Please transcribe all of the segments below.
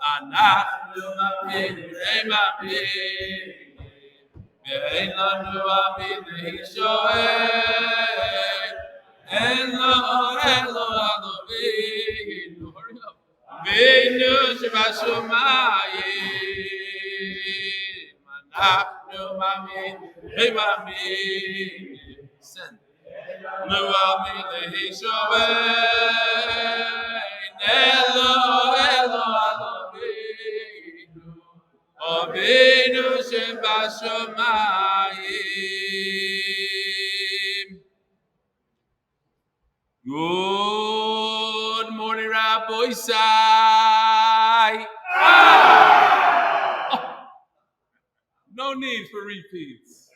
אנחנו מאמינים, מאמינים, ואין לנו עמיד להישואל, אין לו אלוהינו, אבינו שבשמיים, אנחנו מאמינים, מאמינים, לא עמיד להישואל, אין לו אלוהינו, אבינו שבשמיים. Good morning, Rabbi Sai. No need for repeats.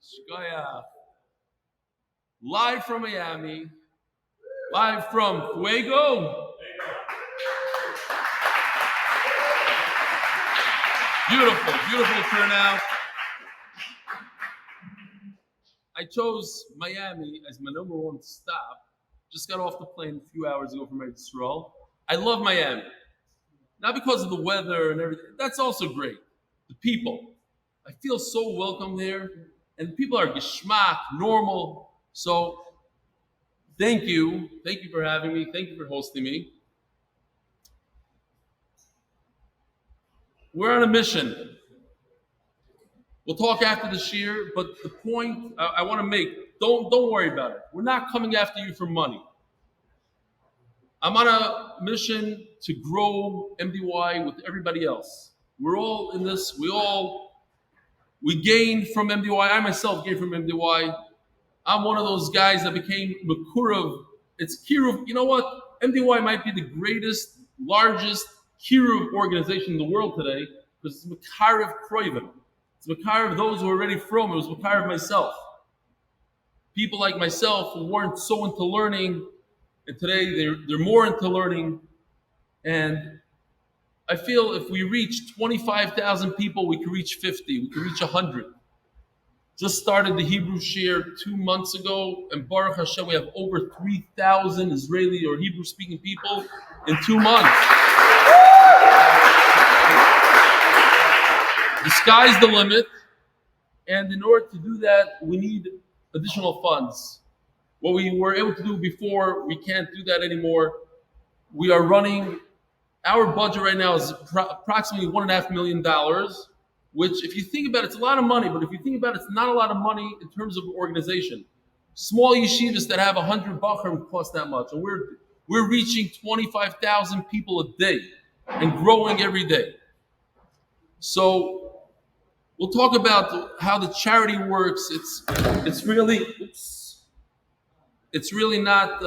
Shkoya. Live from Miami, live from Fuego. Beautiful, beautiful turnout. I chose Miami as my number one stop. Just got off the plane a few hours ago from R Israel. I love Miami. Not because of the weather and everything. That's also great. The people. I feel so welcome there. And people are geschmack, normal. So, thank you. Thank you for having me. Thank you for hosting me. We're on a mission. We'll talk after the shir, but the point I want to make, don't worry about it. We're not coming after you for money. I'm on a mission to grow MDY with everybody else. We're all in this. We gained from MDY. I myself gained from MDY. I'm one of those guys that became Mekuruv. It's Kiruv. You know what? MDY might be the greatest, largest Kiruv organization in the world today because it's Mekarev Kroivim. It's Mekarev those who are already from. It was Mekarev myself. People like myself who weren't so into learning, and today they're more into learning. And I feel if we reach 25,000 people, we can reach 50, we can reach 100. Just started the Hebrew share 2 months ago, and Baruch Hashem, we have over 3,000 Israeli or Hebrew-speaking people in 2 months. The sky's the limit, and in order to do that, we need additional funds. What we were able to do before, we can't do that anymore. We are running, our budget right now is approximately $1.5 million. Which, if you think about it, it's a lot of money, but if you think about it, it's not a lot of money in terms of organization. Small yeshivas that have 100 bachrim cost that much, and we're reaching 25,000 people a day and growing every day. So we'll talk about how the charity works. It's really not.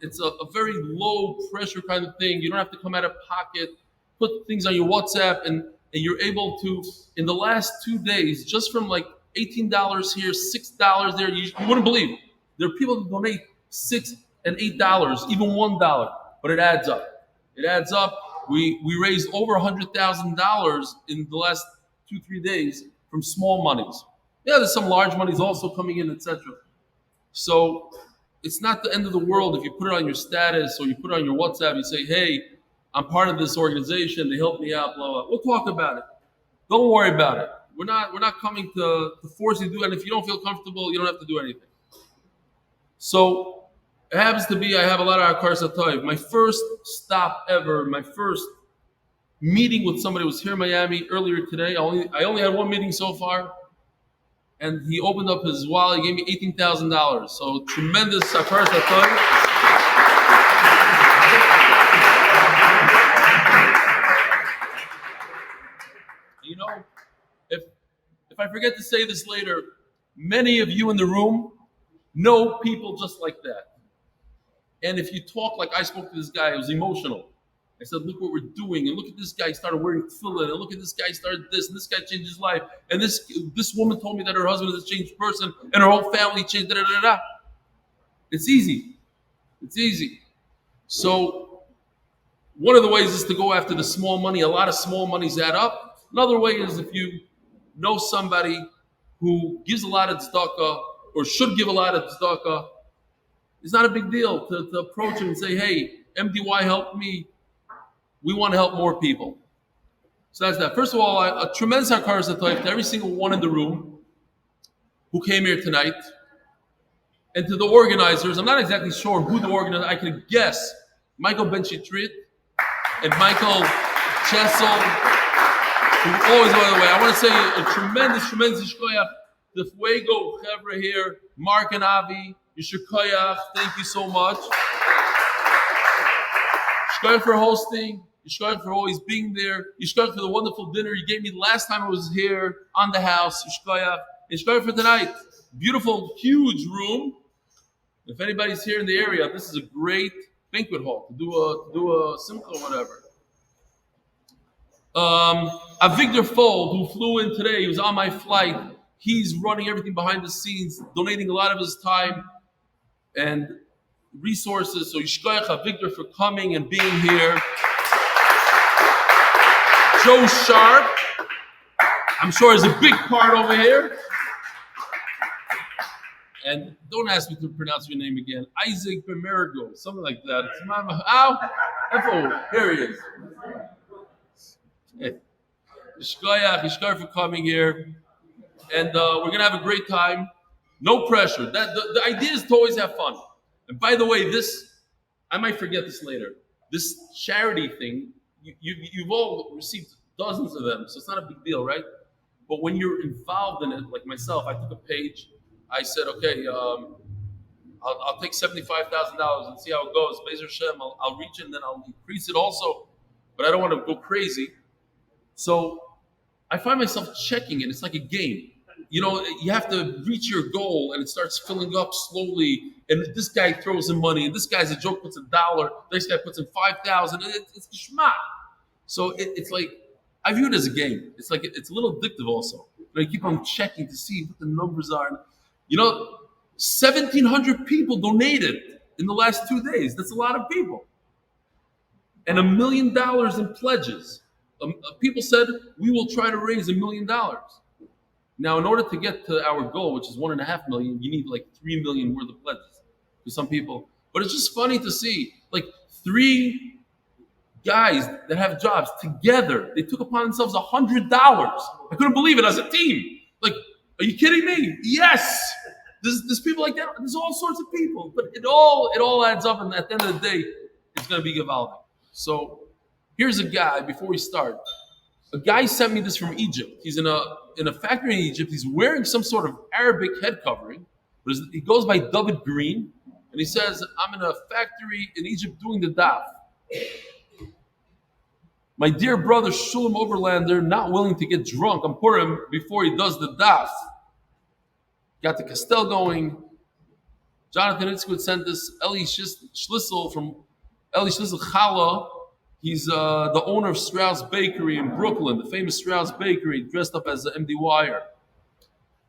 It's a very low pressure kind of thing. You don't have to come out of pocket. Put things on your WhatsApp and you're able to, in the last 2 days, just from like $18 here, $6 there, you wouldn't believe it. There are people who donate $6 and $8, even $1, but it adds up. It adds up. We raised over $100,000 in the last 2-3 days from small monies. Yeah, there's some large monies also coming in, etc. So it's not the end of the world if you put it on your status or you put it on your WhatsApp. You say, hey, I'm part of this organization. They help me out, blah, blah. We'll talk about it. Don't worry about it. We're not coming to force you to do it. And if you don't feel comfortable, you don't have to do anything. So it happens to be I have a lot of Akar Satayv. My first stop ever, my first meeting with somebody was here in Miami earlier today. I only had one meeting so far. And he opened up his wallet. He gave me $18,000. So tremendous Akar Satayv. You know, if I forget to say this later, many of you in the room know people just like that. And if you talk like I spoke to this guy, it was emotional. I said, look what we're doing, and look at this guy started wearing tefillin, and look at this guy started this, and this guy changed his life, and this woman told me that her husband is a changed person, and her whole family changed, da da da da. It's easy. It's easy. So one of the ways is to go after the small money. A lot of small monies add up. Another way is if you know somebody who gives a lot of tzedakah or should give a lot of tzedakah, it's not a big deal to approach him and say, hey, MDY helped me we want to help more people. So that's that. First of all, a tremendous hakaras hatov to every single one in the room who came here tonight, and to the organizers. I'm not exactly sure who the organizer. I can guess Michael Ben-Shitrit and Michael Chessel, who always went away. I want to say a tremendous ishkoyach. The Fuego Chevra here, Mark and Avi, Yishkoyach, thank you so much. Yishkoyach for hosting. Yishkoyach for always being there. Yishkoyach for the wonderful dinner you gave me the last time I was here on the house. Yishkoyach. Yishkoyach for tonight. Beautiful, huge room. If anybody's here in the area, this is a great banquet hall to do a simcha or whatever. Avigdor Fold, who flew in today, he was on my flight. He's running everything behind the scenes, donating a lot of his time and resources. So Yishkoyach Avigdor for coming and being here. Joe Sharp, I'm sure is a big part over here. And don't ask me to pronounce your name again. Isaac Bemergo, something like that. Here he is. Hey. Yishkoyach for coming here. And we're going to have a great time. No pressure. The idea is to always have fun. And by the way, I might forget this later. This charity thing, you've all received dozens of them, so it's not a big deal, right? But when you're involved in it, like myself, I took a page. I said, okay, I'll take $75,000 and see how it goes. Be'ezer Hashem, I'll reach it and then I'll increase it also. But I don't want to go crazy. So I find myself checking it. It's like a game. You know, you have to reach your goal and it starts filling up slowly. And this guy throws in money, and this guy's a joke puts $1. The next guy puts in 5,000. It's dishmaya. So it's like, I view it as a game. It's like, it's a little addictive also. And I keep on checking to see what the numbers are. You know, 1,700 people donated in the last 2 days. That's a lot of people. And $1 million in pledges. People said, we will try to raise $1 million. Now, in order to get to our goal, which is 1.5 million, you need like 3 million worth of pledges for some people. But it's just funny to see, like 3 guys that have jobs together, they took upon themselves $100. I couldn't believe it as a team. Like, are you kidding me? Yes. There's people like that. There's all sorts of people, but it all adds up, and at the end of the day, it's going to be Gavaldi. So here's a guy. Before we start, a guy sent me this from Egypt. He's in a factory in Egypt. He's wearing some sort of Arabic head covering, but he goes by David Green, and he says, "I'm in a factory in Egypt doing the daf. My dear brother Shulam Oberlander, not willing to get drunk on Purim before he does the daf. Got the Castell going. Jonathan Itzkut sent this. Eli Schlissel from Eli Schlissel Chala. He's the owner of Strauss Bakery in Brooklyn, the famous Strauss Bakery, dressed up as an MD Wire.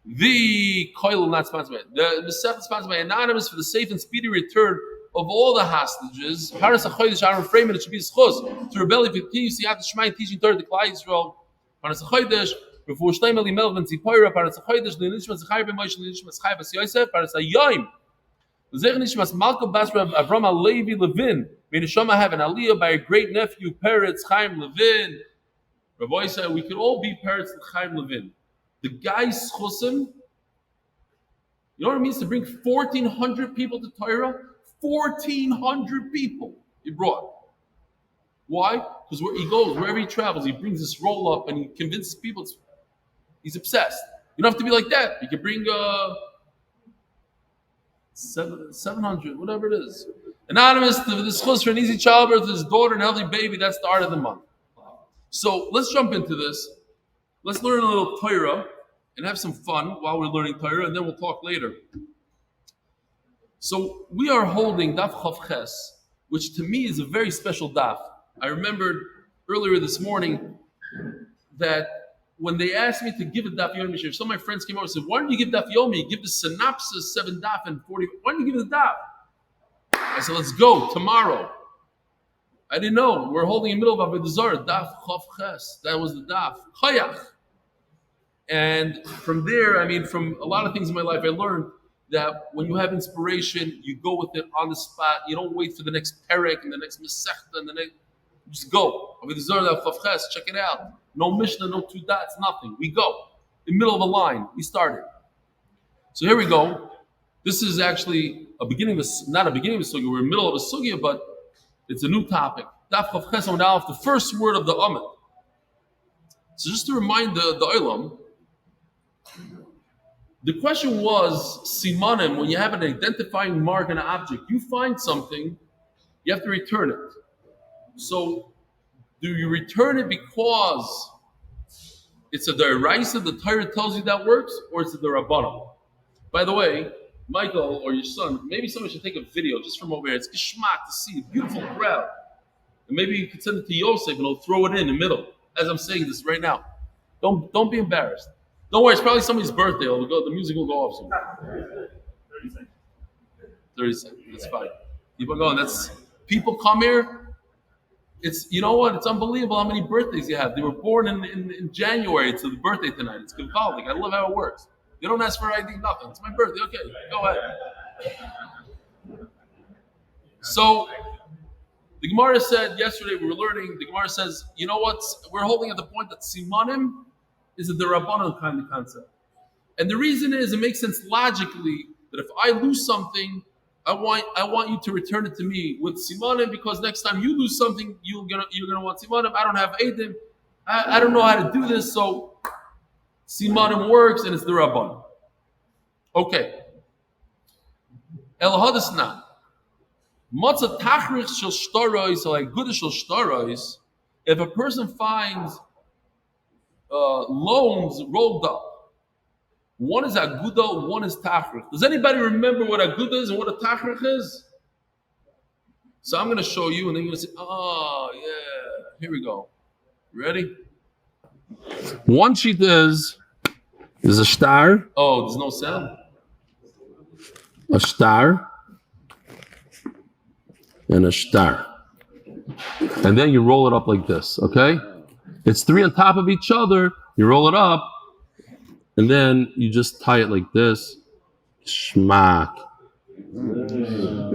The Koil not sponsored by the Yosef sponsored by Anonymous for the safe and speedy return of all the hostages. Paretz Ahron Fraiman, it should be zechus to rebel if you continue siyadta dishmaya teaching Torah to Klal Yisroel. Paretz before Shlima Elimel and Tzipora, Peretz Neshama zechariah b'Moshe Neshama zechariah Yosef, Peretz Yom. Zechus Neshama Mלכה Basra Avraham Levi Levin. May Neshama have an Aliyah by a great nephew, Peretz Chaim Levin. Ravoy said we could all be Peretz Chaim Levin. The guy's zchusim. You know what it means to bring 1,400 people to Torah? 1,400 people he brought. Why? Because where he goes, wherever he travels, he brings this roll up and he convinces people. He's obsessed. You don't have to be like that. You can bring 700, whatever it is. Anonymous, this chus for an easy childbirth, his daughter and healthy baby. That's the art of the month. So let's jump into this. Let's learn a little Torah and have some fun while we're learning Torah, and then we'll talk later. So we are holding Daf Chav Ches, which to me is a very special daf. I remembered earlier this morning that when they asked me to give a Daf Yomi, some of my friends came over and said, why don't you give Daf Yomi? Give the synopsis, 7 daf and 40. Why don't you give the daf? I said, let's go tomorrow. I didn't know. We're holding in the middle of Avodah Zarah, Daf Chav Ches. That was the daf. Chayach. And from there, from a lot of things in my life, I learned that when you have inspiration, you go with it on the spot. You don't wait for the next perek and the next mesechta and the next. Just go. Check it out. No Mishnah, no two dots, nothing. We go. In the middle of a line. We started. So here we go. This is actually a beginning of not a beginning of a sugya. We're in the middle of a sugya, but it's a new topic. Daf Chav Ches Amud Aleph, the first word of the Amud. So just to remind the Olam, the question was, simanim, when you have an identifying mark on an object, you find something, you have to return it. So, do you return it because it's a deraisa, the Torah tells you that works, or it's a derabbanan? By the way, Michael or your son, maybe someone should take a video just from over here. It's geschmack to see a beautiful crowd. And maybe you could send it to Yosef and he'll throw it in the middle, as I'm saying this right now. Don't be embarrassed. Don't worry, it's probably somebody's birthday. The music will go off soon. 30 seconds. That's fine. Keep on going. People come here. It's, you know what? It's unbelievable how many birthdays you have. They were born in January. It's the birthday tonight. It's compelling. I love how it works. You don't ask for ID, nothing. It's my birthday. Okay, go ahead. So the Gemara said yesterday, we were learning, the Gemara says, you know what? We're holding at the point that simanim is a derabbanan kind of concept. And the reason is, it makes sense logically that if I lose something, I want you to return it to me with simanim, because next time you lose something, you're gonna want simanim. I don't have edim. I don't know how to do this, so simanim works and it's the rabbanan. Okay. El hadasna. Matzah tachrich shel shtarois, like good shel shtarois. If a person finds loans rolled up, one is aguda, one is tachrich. Does anybody remember what aguda is and what a tachrich is? So I'm going to show you, and then you're going to say, "Oh yeah, here we go." Ready? One sheet is a star. Oh, there's no sound. A star and a star, and then you roll it up like this. Okay, it's three on top of each other. You roll it up, and then you just tie it like this. Shmak.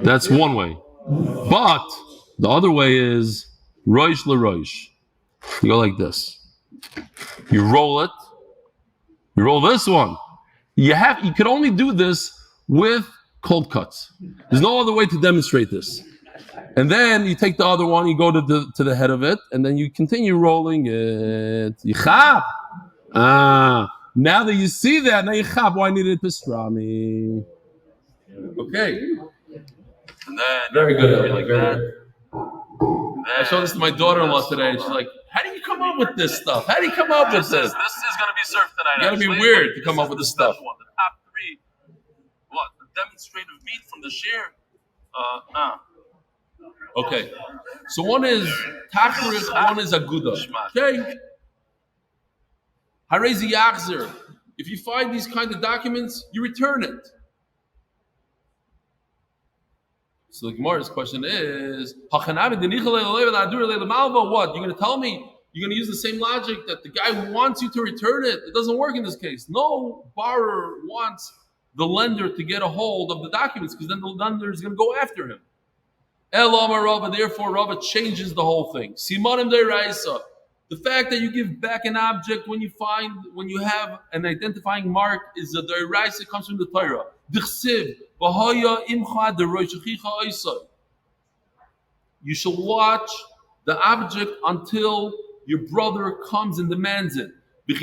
That's one way. But the other way is roish l'roish. You go like this. You roll it. You roll this one. You can only do this with cold cuts. There's no other way to demonstrate this. And then you take the other one, you go to the head of it, and then you continue rolling it. Yichab. Now that you see that, now yichab. Why need it pastrami? Okay. And then very good. Like that. I showed this to my daughter-in-law today. She's like, "How do you come up with this stuff? How do you come up with this? This is going to be served tonight. You got to be weird to come up with this stuff." The top three. What? The demonstrative meat from the shear. Okay. So one is tachrich, one is aguda. Okay. Harezi yachzer. If you find these kind of documents, you return it. So the Gemara's question is, what? You're going to tell me you're going to use the same logic that the guy who wants you to return it? It doesn't work in this case. No borrower wants the lender to get a hold of the documents, because then the lender is going to go after him. Therefore, Rava changes the whole thing. Simanim deiraisa. The fact that you give back an object when you have an identifying mark is a deiraisa, comes from the Torah. You shall watch the object until your brother comes and demands it. If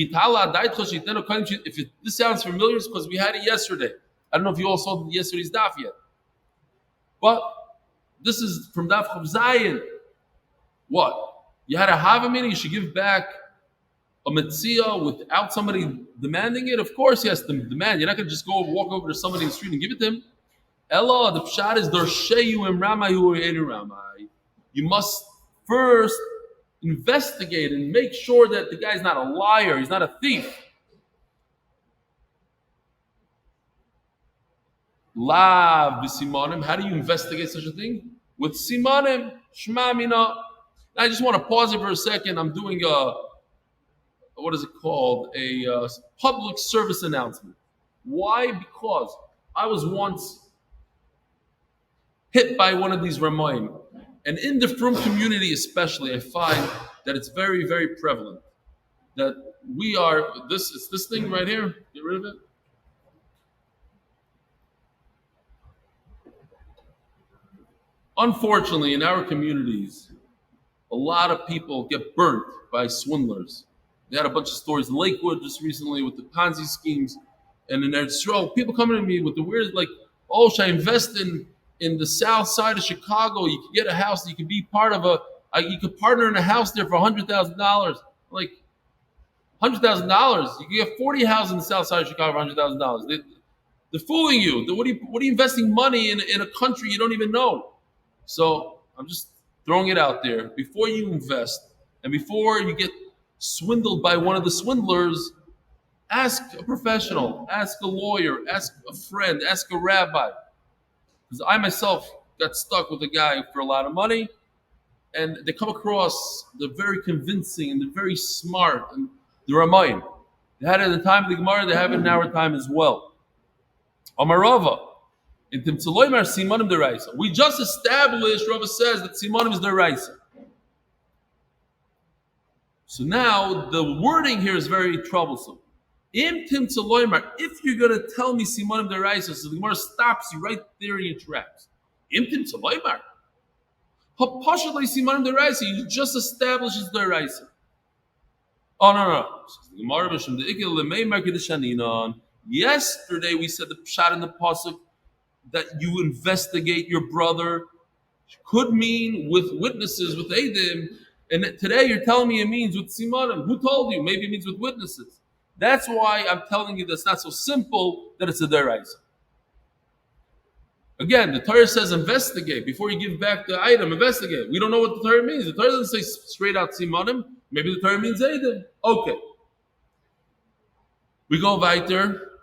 this sounds familiar, it's because we had it yesterday. I don't know if you all saw yesterday's daf yet. But this is from Daf Chav Zayin. What? You had a Havamina, you should give back a Metzia without somebody demanding it? Of course he has to demand. You're not going to just go walk over to somebody in the street and give it to him. Ella, the pshat is Dorsheyu im Ramai hu Einu Ramai. You must first investigate and make sure that the guy's not a liar, he's not a thief. La b'simanim. How do you investigate such a thing? With simanim, shma mina. I just want to pause it for a second. I'm doing what is it called? A public service announcement. Why? Because I was once hit by one of these Ramayim. And in the frum community especially, I find that it's very, very prevalent that we are, it's this thing right here, get rid of it. Unfortunately, in our communities, a lot of people get burnt by swindlers. They had a bunch of stories in Lakewood just recently with the Ponzi schemes. And in Ner Tamid, people coming to me with the weird, like, oh, should I invest in the south side of Chicago? You can get a house, you can be part of you could partner in a house there for $100,000. Like, $100,000. You can get 40 houses in the south side of Chicago for $100,000. They're fooling you. What are you investing money in a country you don't even know? So I'm just throwing it out there. Before you invest and before you get swindled by one of the swindlers, ask a professional, ask a lawyer, ask a friend, ask a rabbi. Because I myself got stuck with a guy for a lot of money, and they come across, they're very convincing and they're very smart, and they're Ramayim. They had it in the time of the Gemara, they have it in our time as well. Amarava. In Timtzaloymar Simanim Deraisa. We just established, Rava says, that Simanim is Deraisa. So now the wording here is very troublesome. Im Timtzaloymar, if you're going to tell me Simanim Deraisa, so the Gemara stops you right there in your tracks. Im Timtzaloymar. Hapashadly Simanim Deraisa, you just established it's Deraisa. Oh, no. Yesterday we said the pshat in the pasuk that you investigate your brother could mean with witnesses, with Eidim, and today you're telling me it means with Simanim. Who told you? Maybe it means with witnesses. That's why I'm telling you that's not so simple that it's a deraisa. Again, the Torah says investigate. Before you give back the item, investigate. We don't know what the Torah means. The Torah doesn't say straight out Simanim. Maybe the Torah means Eidim. Okay. We go weiter.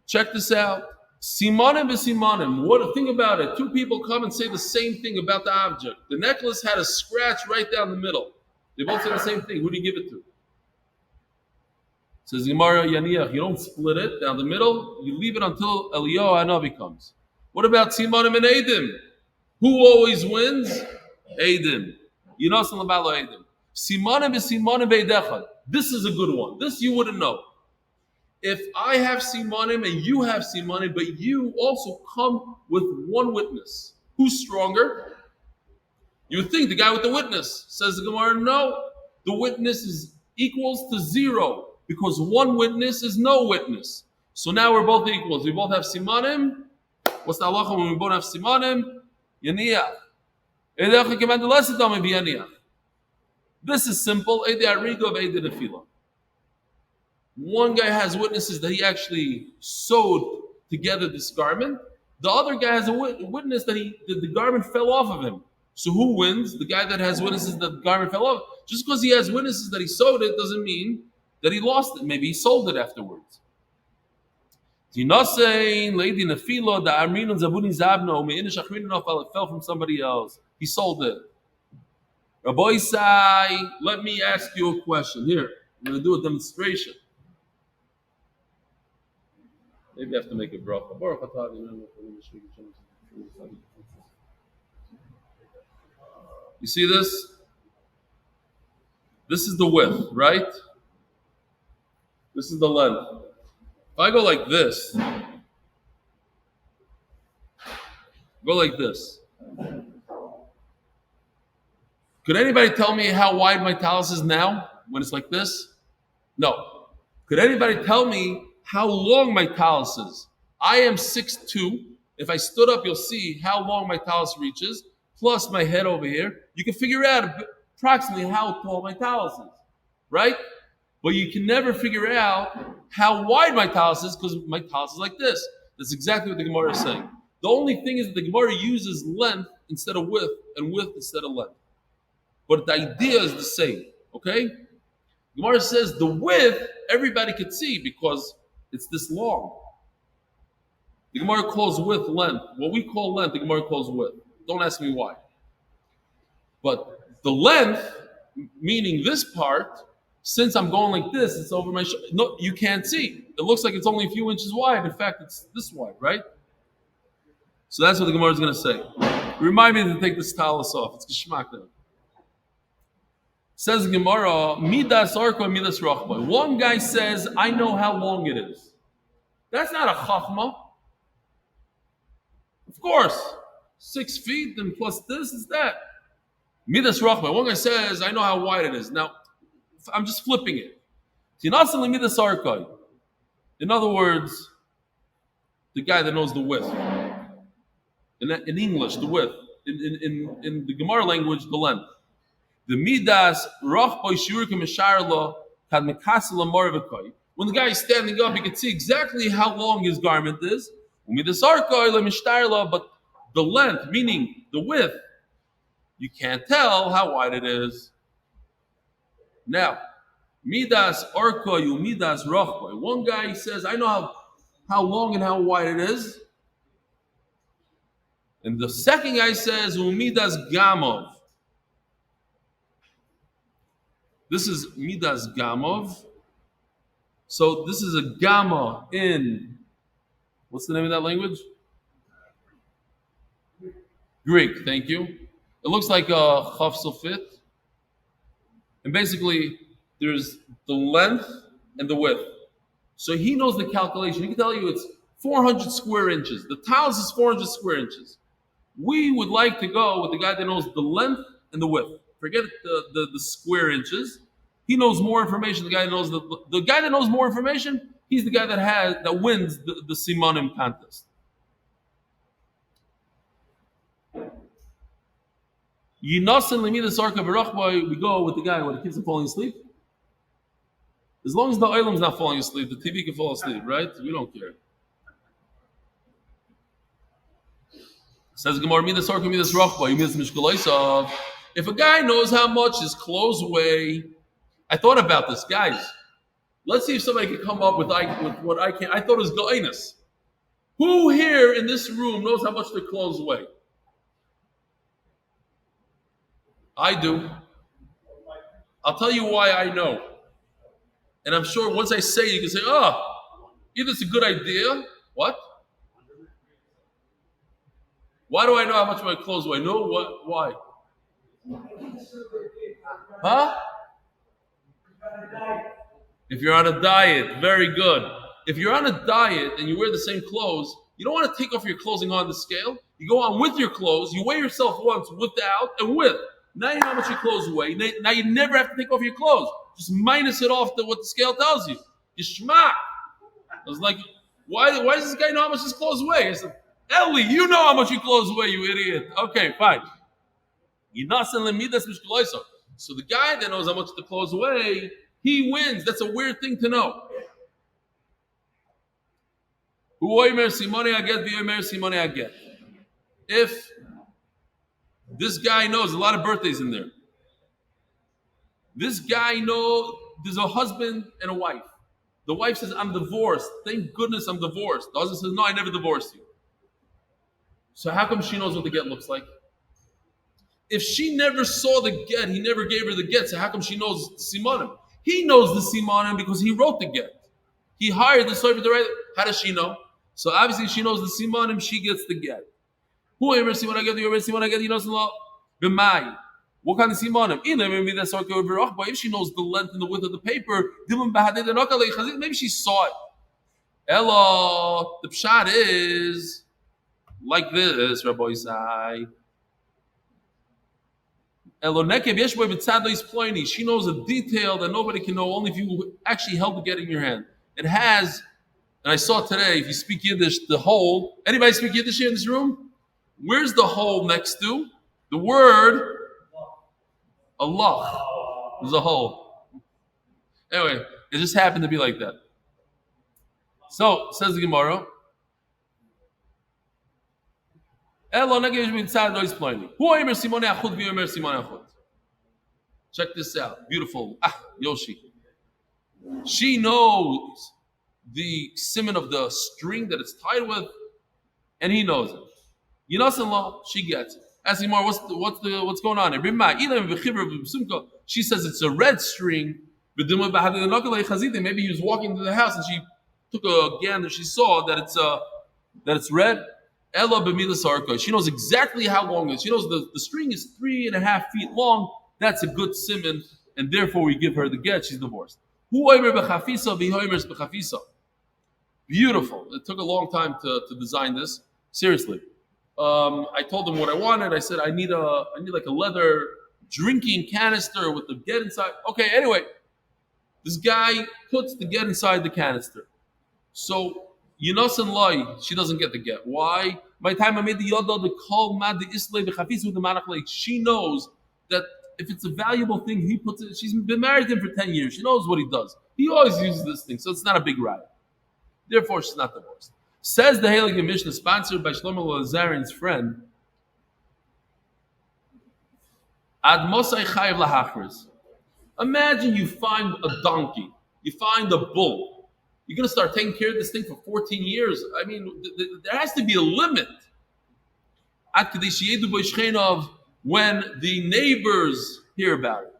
Check this out. Simanim is simanim. What? Think about it. Two people come and say the same thing about the object. The necklace had a scratch right down the middle. They both say the same thing. Who do you give it to? Says Gemara Yaniach. You don't split it down the middle. You leave it until Aliyah Hanavi comes. What about simanim and Eidim? Who always wins? Eidim. You know something about Eidim. Simanim is simanim ve'edechad. This is a good one. This you wouldn't know. If I have simanim and you have simanim, but you also come with one witness, who's stronger? You would think the guy with the witness. Says the Gemara, no. The witness is equals to 0 because one witness is no witness. So now we're both equals. We both have simanim. What's the halacha when we both have simanim? Yaniach. This is simple. One guy has witnesses that he actually sewed together this garment. The other guy has a witness that the garment fell off of him. So who wins? The guy that has witnesses that the garment fell off. Just because he has witnesses that he sewed it doesn't mean that he lost it. Maybe he sold it afterwards. It fell from somebody else. He sold it. Rabbi Sai, let me ask you a question. Here, I'm going to do a demonstration. Maybe I have to make a bracha. You see this? This is the width, right? This is the length. If I go like this, could anybody tell me how wide my talus is now when it's like this? No. Could anybody tell me how long my talus is? I am 6'2". If I stood up, you'll see how long my talus reaches, plus my head over here. You can figure out approximately how tall my talus is, right? But you can never figure out how wide my talus is because my talus is like this. That's exactly what the Gemara is saying. The only thing is that the Gemara uses length instead of width and width instead of length. But the idea is the same, okay? Gemara says the width, everybody could see because it's this long. The Gemara calls width length. What we call length, the Gemara calls width. Don't ask me why. But the length, meaning this part, since I'm going like this, it's over my shoulder. No, you can't see. It looks like it's only a few inches wide. In fact, it's this wide, right? So that's what the Gemara is going to say. Remind me to take this talus off. It's geschmack now. Says the Gemara, midas arko, midas rachba. One guy says, I know how long it is. That's not a chachma. Of course, 6 feet and plus this is that. Midas rachba. One guy says, I know how wide it is. Now, I'm just flipping it. Midas arko. In other words, the guy that knows the width. In English, the width. In the Gemara language, the length. The midas rachboi shiurikim misharla kad mekasela marvakai. When the guy is standing up, you can see exactly how long his garment is. Midas arkoi le mishtarla, but the length, meaning the width, you can't tell how wide it is. Now, midas arkoi midas rachboi. One guy says, I know how long and how wide it is. And the second guy says, Umidas Gamov. This is Midas Gamov. So this is a Gamma in, what's the name of that language? Greek, thank you. It looks like a Chaf Sofit. And basically, there's the length and the width. So he knows the calculation. He can tell you it's 400 square inches. The talus is 400 square inches. We would like to go with the guy that knows the length and the width. Forget the square inches. He knows more information. The guy that knows the guy that knows more information. He's the guy that wins the Simonim contest. Yinasan lemidas arka v'rachboi. We go with the guy when the kids are falling asleep. As long as the oilam's not falling asleep, the TV can fall asleep, right? We don't care. Says Gemara, midas arka midas rachboi midas mishkaloisav. If a guy knows how much his clothes weigh, I thought about this, guys. Let's see if somebody can come up with what I can. I thought it was Gainus. Who here in this room knows how much their clothes weigh? I do. I'll tell you why I know. And I'm sure once I say it, you can say, either it's a good idea. What? Why do I know how much my clothes weigh? No, what? Why? Huh? If you're on a diet, very good. If you're on a diet and you wear the same clothes, you don't want to take off your clothing on the scale. You go on with your clothes. You weigh yourself once without and with. Now you know how much your clothes weigh. Now you never have to take off your clothes. Just minus it off what the scale tells you. Dishmaya. I was like, why does this guy know how much his clothes weigh? I said, Eli, you know how much your clothes weigh, you idiot. Okay, fine. So the guy that knows how much the clothes weigh, he wins. That's a weird thing to know. If this guy knows a lot of birthdays in there, this guy knows there's a husband and a wife. The wife says, I'm divorced. Thank goodness I'm divorced. The husband says, no, I never divorced you. So how come she knows what the get looks like? If she never saw the get, he never gave her the get, so how come she knows the simanim? He knows the simanim because he wrote the get. He hired the soifer to write it. How does she know? So obviously she knows the simanim, she gets the get. Who ever see when I get, you ever see when I get, he knows the law? B'mai. What kind of simanim? If she knows the length and the width of the paper, maybe she saw it. Ella, the pshat is like this, Rabbi Isai. She knows a detail that nobody can know, only if you actually held the get in your hand. It has, and I saw today, if you speak Yiddish, the hole. Anybody speak Yiddish here in this room? Where's the hole next to? The word Allah. There's a hole. Anyway, it just happened to be like that. So, says the Gemara. Check this out. Beautiful. Yoshi. She knows the simon of the string that it's tied with, and he knows it. Yinasan, she gets it. Asking more, what's going on here? She says it's a red string. Maybe he was walking to the house and she took a gander. She saw that it's red. Ella b'milas arka. She knows exactly how long it is. She knows the string is 3.5 feet long. That's a good simon, and therefore we give her the get. She's divorced. Hu oimer b'chafisa v'hoimers b'chafisa. Beautiful. It took a long time to design this. Seriously. I told them what I wanted. I said I need like a leather drinking canister with the get inside. Okay, anyway, this guy puts the get inside the canister. So Yinos and Lai, she doesn't get the get. Why? By the time I made the yoda, the call mad the islay the chafis with the manach, she knows that if it's a valuable thing, he puts it. She's been married to him for 10 years. She knows what he does. He always uses this thing, so it's not a big riot. Therefore, she's not divorced. Says the Heilige Mishnah, sponsored by Shlomo Lazarin's friend, Ad Mosai Chayev Lahachris. Imagine you find a donkey, you find a bull. You're going to start taking care of this thing for 14 years. I mean, there has to be a limit. Ad Kadeshiyedu Boishchenov, when the neighbors hear about it.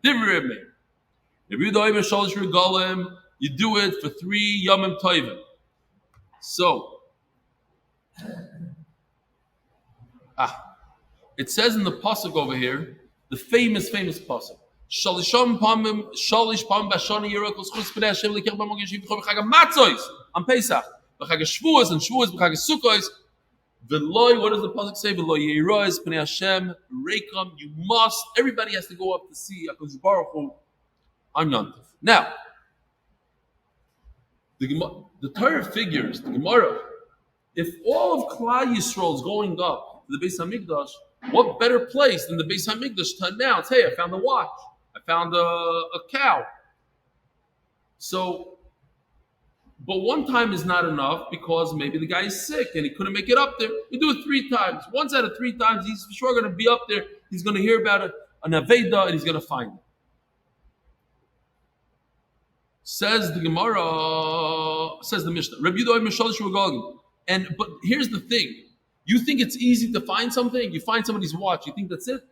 You do it for 3 Yomim Tovim. So, it says in the pasuk over here, the famous pasuk. Shalisham pamim shalish pam bashani yirakos chus b'nei Hashem lekech b'mogish yivchor b'chag matzos on Pesach b'chag Shavuos and Shavuos b'chag Sukkos. V'loy, what does the pasuk say? V'loy yiroes b'nei Hashem reikam. You must. Everybody has to go up to see HaKadosh Baruch Hu on Yom Tov. Now, the Torah figures, the Gemara, if all of Klal Yisroel is going up to the Beis Hamikdash, what better place than the Beis Hamikdash to announce, hey, I found a watch, I found a cow. So, but one time is not enough because maybe the guy is sick and he couldn't make it up there. You do it 3 times. Once out of 3 times, he's for sure going to be up there. He's going to hear about it, an Aveda, and he's going to find it. Says the Gemara, says the Mishnah. But here's the thing. You think it's easy to find something? You find somebody's watch. You think that's it?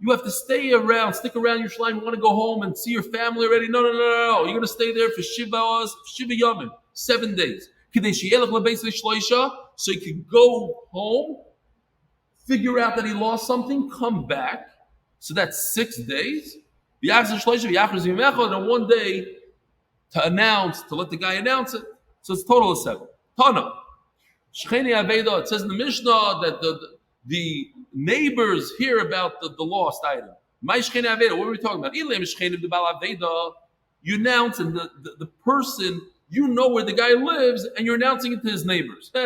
You have to stay around, stick around your shlime. You want to go home and see your family already? No. You're going to stay there for Shiva Yomim, 7 days. So you can go home, figure out that he lost something, come back. So that's 6 days. And one day, to announce, to let the guy announce it. So it's total of 7. Tana. Shecheni Aveda, it says in the Mishnah that the neighbors hear about the lost item. My Shecheni Aveda, what are we talking about? Eli Shecheni of Aveda, you announce, and the person, you know where the guy lives, and you're announcing it to his neighbors. So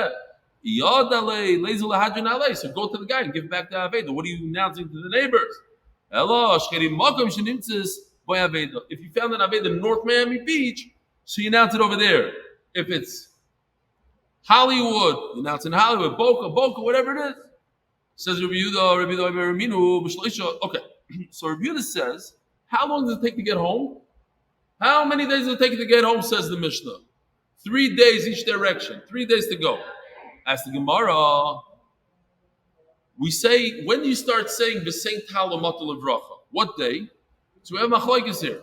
go to the guy and give back the Aveda. What are you announcing to the neighbors? If you found an Aveda in North Miami Beach, so you announce it over there. If it's Hollywood, you announce in Hollywood, Boca, whatever it is. Says Rabbi Yehuda, okay. So Rabbi Yehuda says, how long does it take to get home? How many days does it take to get home, says the Mishnah? 3 days each direction, 3 days to go. Ask the Gemara, we say, when do you start saying B'sein Talamatul Levracha? What day? So we have machlokes here.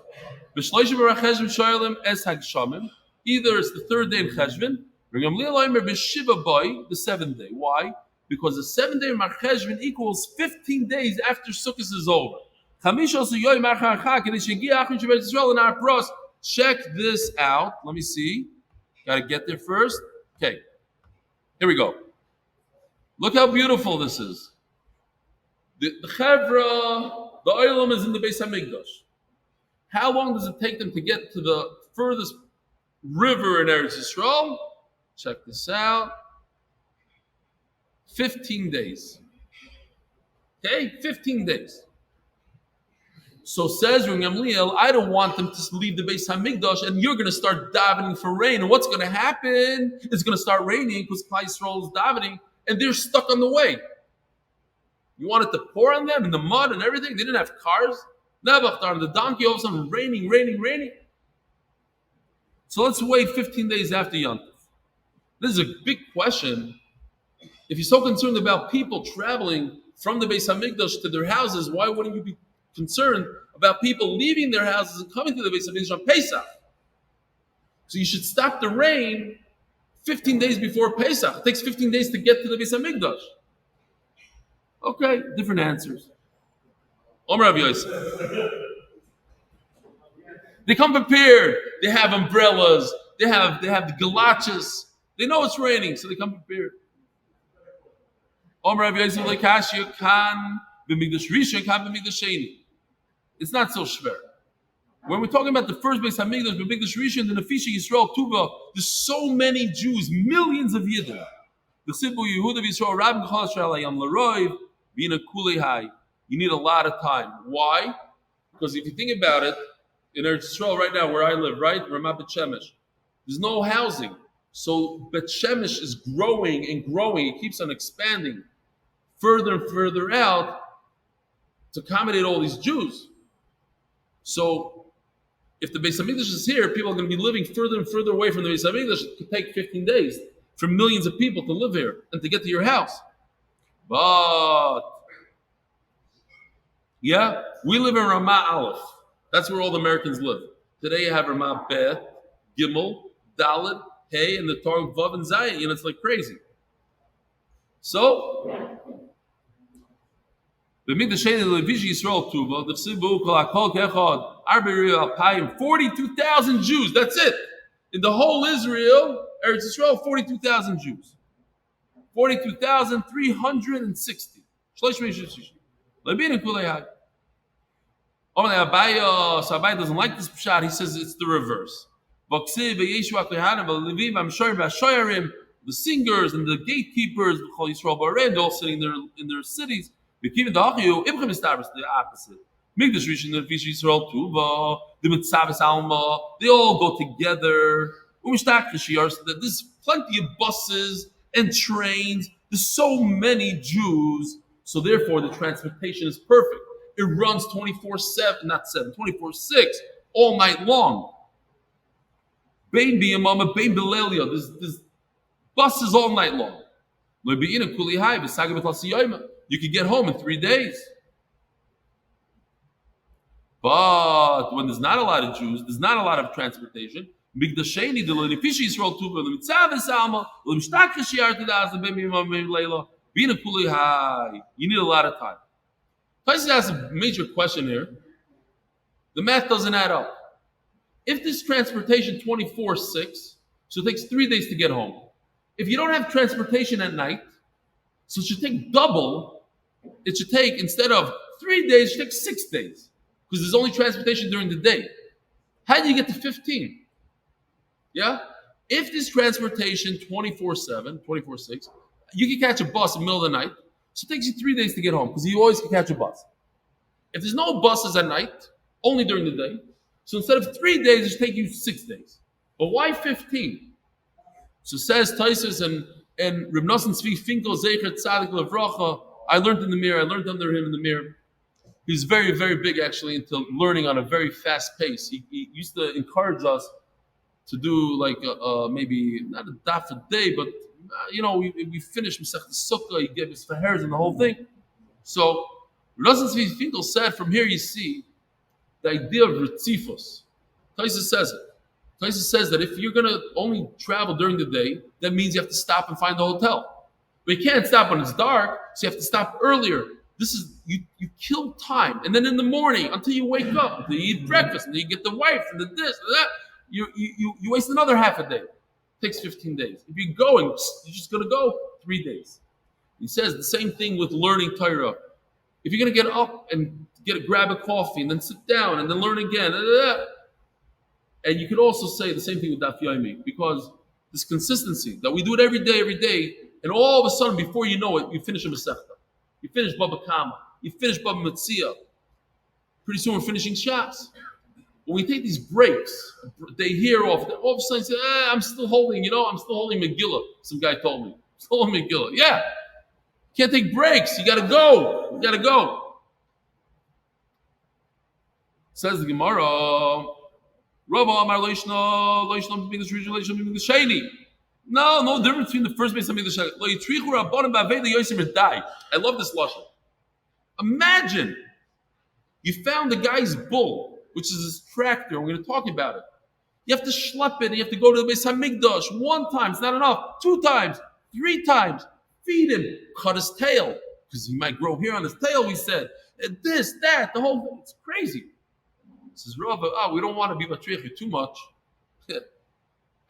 Either it's the 3rd day in Cheshvan, the 7th day. Why? Because the 7th day in Mar Cheshvan equals 15 days after Sukkot is over. Check this out. Let me see. Got to get there first. Okay. Here we go. Look how beautiful this is. The Chevra, the Olam is in the Beis Hamikdash. How long does it take them to get to the furthest river in Eretz Yisrael? Check this out. 15 days. Okay, 15 days. So says Rabbi Gamliel, I don't want them to leave the Beis Hamikdash, and you're going to start davening for rain. And what's going to happen? It's going to start raining because Klal Yisroel is davening, and they're stuck on the way. You want it to pour on them in the mud and everything? They didn't have cars. Nebuchadnezzar, the donkey, all of a sudden raining. So let's wait 15 days after Yom Tov. This is a big question. If you're so concerned about people traveling from the Beis Hamikdash to their houses, why wouldn't you be concerned about people leaving their houses and coming to the Beis Hamikdash on Pesach? So you should stop the rain 15 days before Pesach. It takes 15 days to get to the Beis Hamikdash. Okay, different answers. Omer Rav Yosef. They come prepared. They have umbrellas. They have the galachas. They know it's raining, so they come prepared. Omer Rav Yosef lekashya kan b'mikdash rishon kan b'mikdash sheni. It's not so schwer. When we're talking about the first Beis Hamikdash, b'mikdash rishon, the Nefesh Yisrael Tuva, there's so many Jews, millions of Yidden. The Sibu Yehuda Yisrael Rabbi Chol Yisrael Ayam L'Roiv Bina Kulei Hai. You need a lot of time. Why? Because if you think about it, in Eretz Yisrael right now, where I live, right, Ramat Bet Shemesh, there's no housing. So Bet Shemesh is growing and growing. It keeps on expanding further and further out to accommodate all these Jews. So if the Beis Hamikdash is here, people are going to be living further and further away from the Beis Hamikdash. It could take 15 days for millions of people to live here and to get to your house. But yeah, we live in Amud Aleph. That's where all the Americans live. Today you have Ramah Bet, Gimel, Dalet, Hey, and the Torah Vav and Zayin. You know, it's like crazy. So, the Mikdash Sheni Levish Yisrael Tuva, the Sibu Kol Hakol Kechad, Arberi Alpayim, 42,000 Jews. That's it. In the whole Israel, Eretz Yisrael, 42,000 Jews. 42,360. Shlosh Meish Levin and Kulei Hai. So Abai doesn't like this pshat. He says it's the reverse. The singers and the gatekeepers, they're all sitting there in their cities. The opposite. They all go together. There's plenty of buses and trains. There's so many Jews. So therefore, the transportation is perfect. It runs 24/7, not 7, 24/6, all night long. Bein biyamama, bein belelia. There's buses all night long. You could get home in 3 days. But when there's not a lot of Jews, there's not a lot of transportation. You need a lot of time. Peretz has a major question here. The math doesn't add up. If this transportation 24/6, so it takes 3 days to get home. If you don't have transportation at night, so it should take double. It should take, instead of 3 days, it should take 6 days. Because there's only transportation during the day. How do you get to 15? Yeah? If this transportation 24/7, 24/6, you can catch a bus in the middle of the night. So it takes you 3 days to get home because you always can catch a bus. If there's no buses at night, only during the day, so instead of 3 days, it should take you 6 days. But why 15? So says Taisus and Reb Nosson Tzvi Finkel Zecher Tzadik Levracha. I learned in the mirror. I learned under him in the mirror. He's very, very big actually into learning on a very fast pace. He used to encourage us to do like maybe not a daf a day, but we finished Masechet Sukkah. He gave us fahares and the whole thing. So Reb Nosson Tzvi Finkel said, from here you see the idea of Ritzifos. Taisus says it. Taisus says that if you're going to only travel during the day, that means you have to stop and find a hotel. But you can't stop when it's dark, so you have to stop earlier. This is, you kill time. And then in the morning, until you wake up, until you eat breakfast, and then you get the wife, and the this, and that, you waste another half a day. It takes 15 days. If you're going, you're just going to go 3 days. He says the same thing with learning Torah. If you're going to get up and grab a coffee, and then sit down, and then learn again, and you could also say the same thing with Daf Yomi, because this consistency, that we do it every day, and all of a sudden, before you know it, you finish a Masechta. You finish Bava Kama. You finish Bava Metzia. Pretty soon we're finishing Shas. When we take these breaks, they hear off, all of a sudden say, I'm still holding Megillah. Some guy told me. Still holding Megillah. Yeah. Can't take breaks. You got to go. You got to go. Says the Gemara, Rabba Amar Leishna B'Mikdash Rishon Leishna B'Mikdash Sheni. No difference between the first base and the Sheni. Lo yitrichu rabbanim b'avei leYosef medai. I love this lashon. Imagine you found the guy's bull, which is his tractor. We're going to talk about it. You have to schlep it. You have to go to the Beis Hamikdash 1 time. It's not enough. 2 times, 3 times. Feed him. Cut his tail because he might grow hair on his tail. We said and this, that, the whole thing. It's crazy. Says Rav, we don't want to be matriach too much.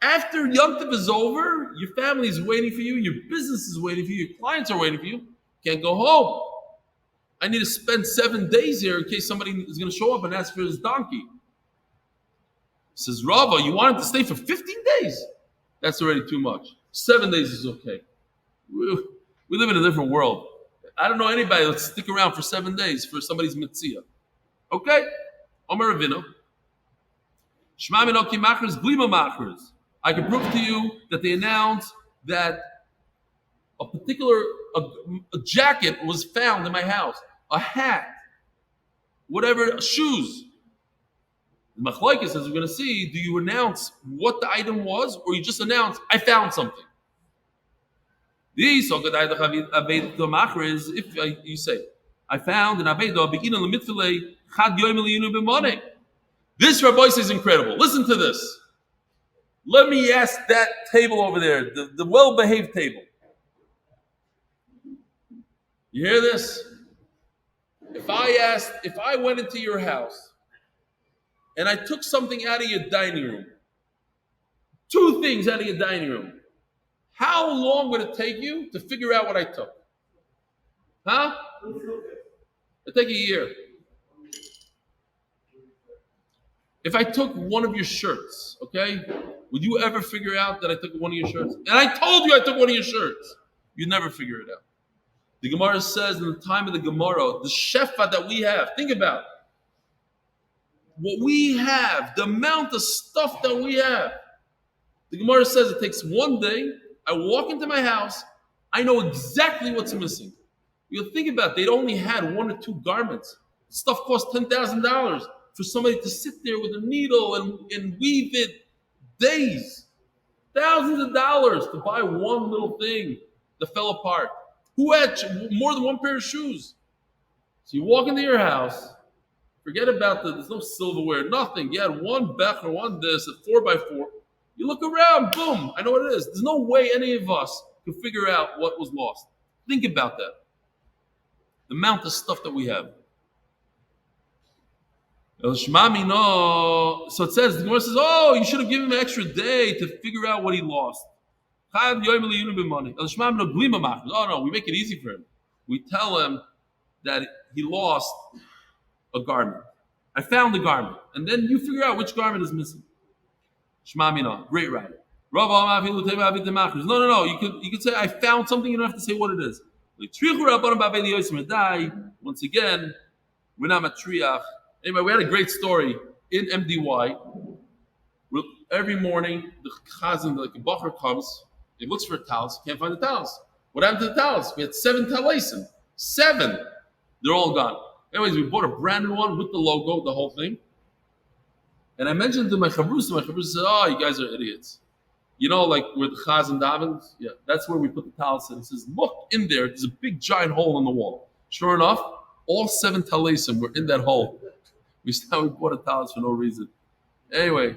After Yom Tov is over, your family is waiting for you. Your business is waiting for you. Your clients are waiting for you. Can't go home. I need to spend 7 days here in case somebody is going to show up and ask for his donkey. Says Rava, you want him to stay for 15 days? That's already too much. 7 days is okay. We live in a different world. I don't know anybody that'll stick around for 7 days for somebody's metzia. Okay? Omer Ravina. Shema minoki machers, glima machers. I can prove to you that they announced that a particular a jacket was found in my house, a hat, whatever, shoes. The machlokes, as we're going to see, do you announce what the item was, or you just announce, I found something? If you say, I found an aveda, this Rabbi says incredible. Listen to this. Let me ask that table over there, the well-behaved table. You hear this? If I went into your house and I took something out of your dining room, 2 things out of your dining room, how long would it take you to figure out what I took? Huh? It'd take a year. If I took one of your shirts, okay, would you ever figure out that I took one of your shirts? And I told you I took one of your shirts. You'd never figure it out. The Gemara says in the time of the Gemara, the shefa that we have, think about it. What we have, the amount of stuff that we have. The Gemara says it takes 1 day. I walk into my house. I know exactly what's missing. You'll think about it. They'd only had 1 or 2 garments. Stuff cost $10,000 for somebody to sit there with a needle and weave it. Days. Thousands of dollars to buy one little thing that fell apart. Who had more than 1 pair of shoes? So you walk into your house, forget about there's no silverware, nothing. You had 1 becher, 1 this, a 4x4. You look around, boom, I know what it is. There's no way any of us can figure out what was lost. Think about that. The amount of stuff that we have. So it says, the Gemara says, you should have given him an extra day to figure out what he lost. Oh no, we make it easy for him. We tell him that he lost a garment. I found the garment. And then you figure out which garment is missing. Great writer. No. You could say, I found something, you don't have to say what it is. Once again, we're not matriach. Anyway, we had a great story in MDY. Every morning, the chazan, like a bacher comes, he looks for towels, can't find the towels. What happened to the towels? We had 7 talesim. 7. They're all gone. Anyways, we bought a brand new one with the logo, the whole thing. And I mentioned to my chavrusa said, you guys are idiots. You know, like where the chazan davens? Yeah, that's where we put the towels in. He says, look in there, there's a big giant hole in the wall. Sure enough, all 7 talesim were in that hole. We bought a talis for no reason. Anyway,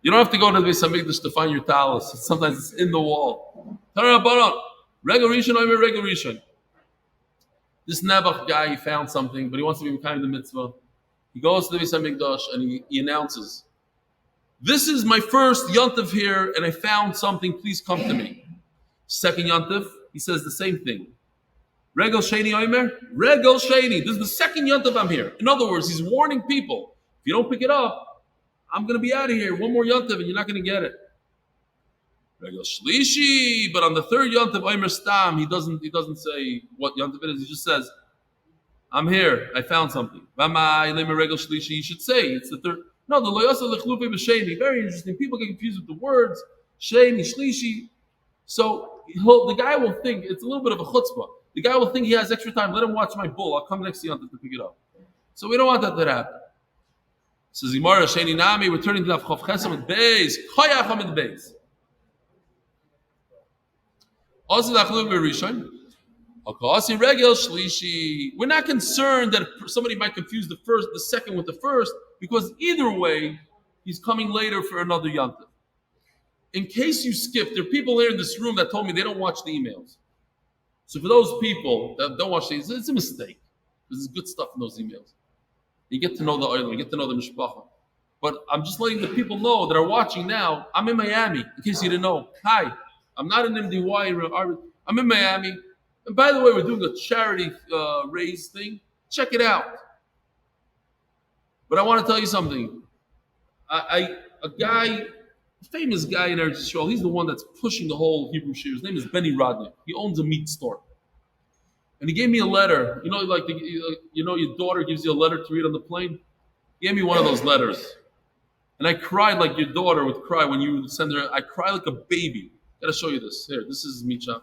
you don't have to go to the Beis Hamikdash to find your talis. Sometimes it's in the wall. Regel Rishon. This Nebuch guy, he found something, but he wants to be kind of the mitzvah. He goes to the Beis Hamikdash and he announces, this is my first yontif here, and I found something. Please come to me. Second yontif, he says the same thing. Regel Sheni Omer, Regel Sheni. This is the second yontif I'm here. In other words, he's warning people. If you don't pick it up, I'm going to be out of here. 1 more yontif, and you're not going to get it. Regel Shlishi, but on the third yontif, Omer Stam, he doesn't say what yontif it is. He just says, I'm here. I found something. Regel Shlishi. You should say it's the third. No, the Loyasa Lechlupe B'Sheni. Very interesting. People get confused with the words Sheni, Shlishi. So the guy will think it's a little bit of a chutzpah. The guy will think he has extra time. Let him watch my bull. I'll come next to Yontif to pick it up. So we don't want that to happen. Says Gemara, Sheni Nami, we're turning to Daf Chof Ches Amud Beis. Koyach Amud Beis. Also Dachlu Berishon. Akasi Regel Shlishi. We're not concerned that somebody might confuse the second with the first, because either way, he's coming later for another yontif. In case you skipped, there are people here in this room that told me they don't watch the emails. So for those people that don't watch these, it's a mistake. There's good stuff in those emails. You get to know the oil, you get to know the mishpacha. But I'm just letting the people know that are watching now, I'm in Miami, in case you didn't know. Hi, I'm not in MDY, I'm in Miami. And by the way, we're doing a charity raise thing. Check it out. But I want to tell you something. A famous guy in Eretz Yisrael, he's the one that's pushing the whole Hebrew shir. His name is Benny Rodnick. He owns a meat store. And he gave me a letter. You know, like your daughter gives you a letter to read on the plane? He gave me one of those letters. And I cried like your daughter would cry when you would send her. I cried like a baby. Got to show you this. Here, this is Micha.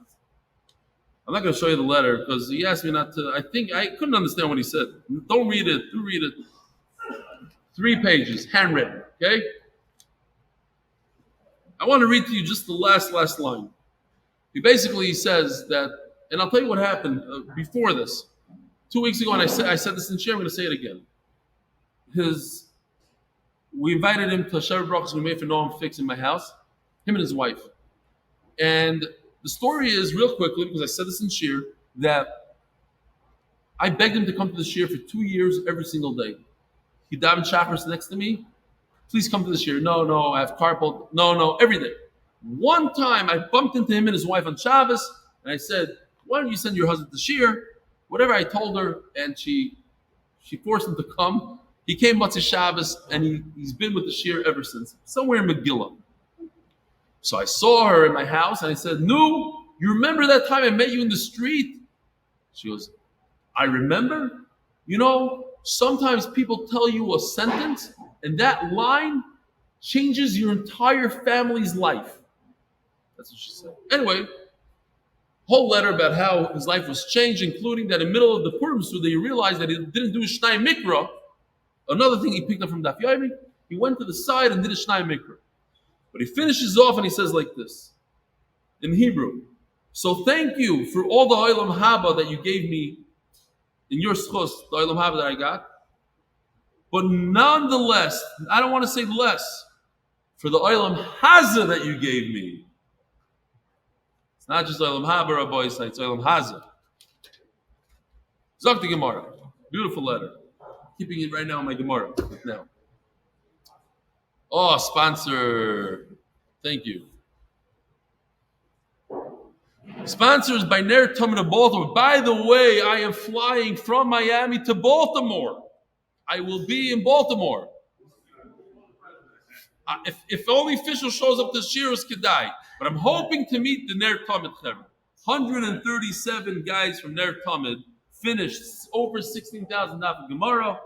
I'm not going to show you the letter because he asked me not to. I couldn't understand what he said. Don't read it. Do read it. 3 pages, handwritten. Okay? I want to read to you just the last line. He says that, and I'll tell you what happened before this. 2 weeks ago, and I said this in share, I'm going to say it again. We invited him to Shabbat Brachos we made for Noam Fix in my house, him and his wife. And the story is, real quickly, because I said this in shir, that I begged him to come to the shir for 2 years every single day. He davened Shacharis next to me. Please come to the shir. No, I have carpal. No, every day. One time I bumped into him and his wife on Shabbos, and I said, why don't you send your husband to shir? Whatever I told her, and she forced him to come. He came Motzei Shabbos, and he's been with the shir ever since, somewhere in Megillah. So I saw her in my house, and I said, "No, you remember that time I met you in the street?" She goes, "I remember. You know, sometimes people tell you a sentence, and that line changes your entire family's life." That's what she said. Anyway, whole letter about how his life was changed, including that in the middle of the Purim Suda, he realized that he didn't do a Shnai Mikra. Another thing he picked up from Daf Yomi, he went to the side and did a Shnai Mikra. But he finishes off and he says like this, in Hebrew. So thank you for all the Olam Haba that you gave me in your zechus, the Olam Haba that I got. But nonetheless, I don't want to say less, for the Olam Haza that you gave me. It's not just Olam Haba, Rabbi, it's Olam Haza. Zok the Gemara. Beautiful letter. Keeping it right now in my Gemara. Now. Oh, sponsor. Thank you. Sponsors by Ner Tamid of Baltimore. By the way, I am flying from Miami to Baltimore. I will be in Baltimore. If only Fishel shows up to Shiras Kedai. But I'm hoping to meet the Ner Tamid. 137 guys from Ner Tamid finished over 16,000 daf of Gemara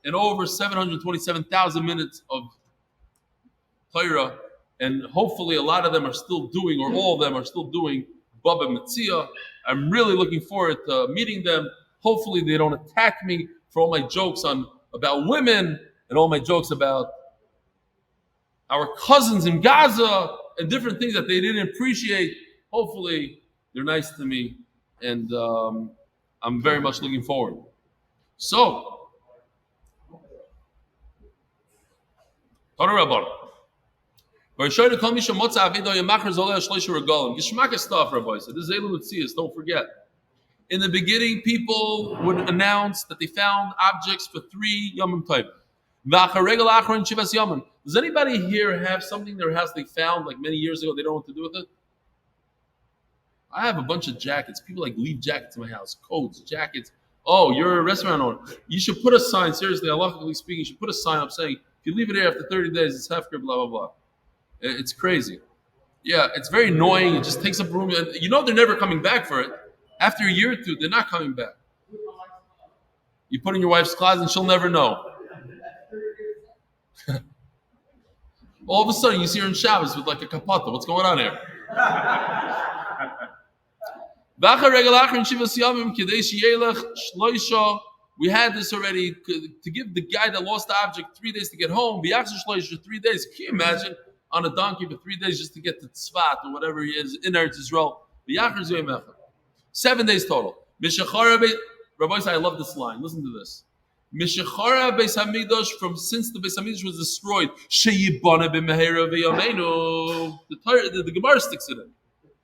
and over 727,000 minutes of Torah, and hopefully a lot of them are still doing, or all of them are still doing, Bava Metzia. I'm really looking forward to meeting them. Hopefully they don't attack me for all my jokes about women and all my jokes about our cousins in Gaza and different things that they didn't appreciate. Hopefully they're nice to me, and I'm very much looking forward. So, Torah. Geshmaka stuff, Rabbi said. This is Eli Stefansky, don't forget. In the beginning, people would announce that they found objects for 3 Yomim Tovim. Does anybody here have something in their house they found like many years ago, they don't know what to do with it? I have a bunch of jackets. People leave jackets in my house, coats, jackets. Oh, you're a restaurant owner. You should put a sign, seriously, halachically speaking, you should put a sign up saying, if you leave it here after 30 days, it's hefker, blah, blah, blah. It's crazy. Yeah, it's very annoying. It just takes up room. You know they're never coming back for it. After a year or two, they're not coming back. You put in your wife's closet and she'll never know. All of a sudden, you see her in Shabbos with like a kapata. What's going on here? We had this already to give the guy that lost the object 3 days to get home. 3 days. Can you imagine on a donkey for 3 days just to get to Tzfat or whatever he is in Eretz Yisrael? 7 days total. Rabbi said, I love this line. Listen to this. Mishachara Beis Hamidrash, from since the Beis Hamidrash was destroyed, Sheyibana b'mehera v'yameinu. The Gemara sticks it in.